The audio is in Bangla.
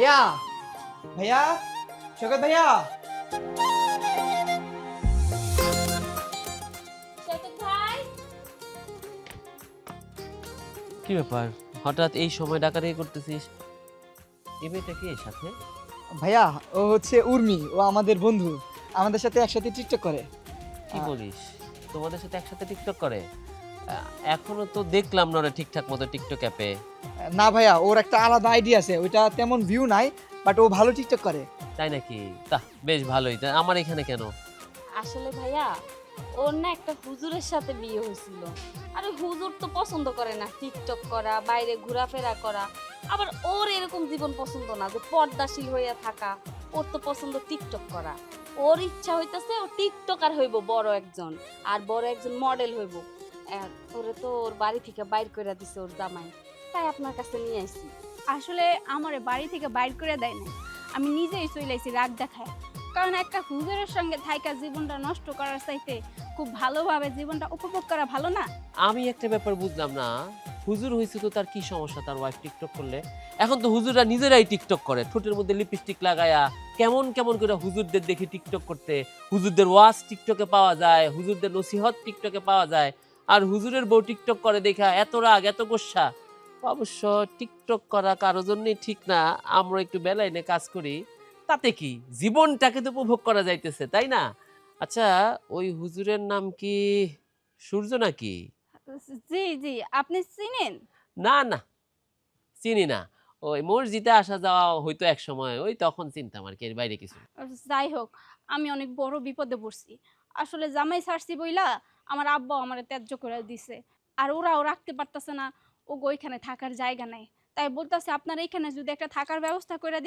ভাইয়া, ভাইয়া, শওকত ভাইয়া। শওকত ভাই, কি ব্যাপার, হঠাৎ এই সময় ডাকাডাকি করতেছিস? এই মেয়েটা কে সাথে? ভাইয়া, ও হচ্ছে উর্মি, ও আমাদের বন্ধু, আমাদের সাথে একসাথে টিকটক করে। কি বলিস, তোমাদের সাথে একসাথে টিকটক করে? এখনো তো দেখলাম না ওরা ঠিকঠাক মতো টিকটক অ্যাপে। না ভাইয়া, ওর একটা আলাদা আইডিয়া আছে, ওইটা তেমন ভিউ নাই, বাট ও ভালো টিকটক করে। তাই নাকি? তা বেশ ভালোই। তা আমার এখানে কেন? আসলে ভাইয়া ওর না একটা হুজুরের সাথে বিয়ে হয়েছিল। আর ওই হুজুর তো পছন্দ করে না টিকটক করা, বাইরে ঘোরাফেরা করা। আবার ওর এরকম জীবন পছন্দ না যে পর্দাশীল হইয়া থাকা। ওর তো পছন্দ টিকটক করা। ওর ইচ্ছা হইতাছে ও টিকটকার হইব বড় একজন, আর বড় একজন মডেল হইব। ওরে তো ওর বাড়ি থেকে বাইর করে দিছে ওর জামাই, তাই আপনার কাছে নিয়ে আইছি। আসলে আমারে বাড়ি থেকে বাইর করে দেয় না, আমি নিজেই চলে আইছি রাগ দেখায়। কারণ একটা হুজুরের সঙ্গে থাইকা জীবনটা নষ্ট করার চাইতে খুব ভালোভাবে জীবনটা উপভোগ করা ভালো না? আমি একটা ব্যাপার বুঝলাম না, হুজুর হয়েছে তো তার কি সমস্যা তার ওয়াইফ টিকটক করলে? এখন তো হুজুররা নিজেরাই টিকটক করে, ঠোঁটের মধ্যে লিপস্টিক লাগায়া কেমন কেমন করে হুজুরদের দেখি টিকটক করতে। হুজুরদের ওয়াজ টিকটকে পাওয়া যায়, হুজুরদের নসিহত টিকটকে পাওয়া যায়, আর হুজুরের বউ টিকটক করে দেখা এত রাগ এত গোস্সা। অবশ্য টিকটক করা কারোর জন্যই ঠিক না, আমরা একটু বেলাইনে কাজ করি, তাতে কি, জীবনটাকে তো উপভোগ করা যাইতেছে, তাই না? আচ্ছা, ওই হুজুরের নাম কি সূর্য নাকি? জি জি, আপনি চিনেন? না না, চিনি না। ওই মসজিদে আসা যাওয়া হইতো এক সময়, ওই তখন চিনতাম আর কি, এর বাইরে কিছু না। যাই হোক, আমি অনেক বড় বিপদে পড়ছি। আসলে জামাই ছাড়ছি বইলা আমার আব্বা আমারে ত্যায্য করে দিছে। আর ওরাও রাখতে পারতেছে না, ওইখানে থাকার জায়গা নাই। তাই বলতেছে আপনার এইখানে যদি একটা থাকার ব্যবস্থা করে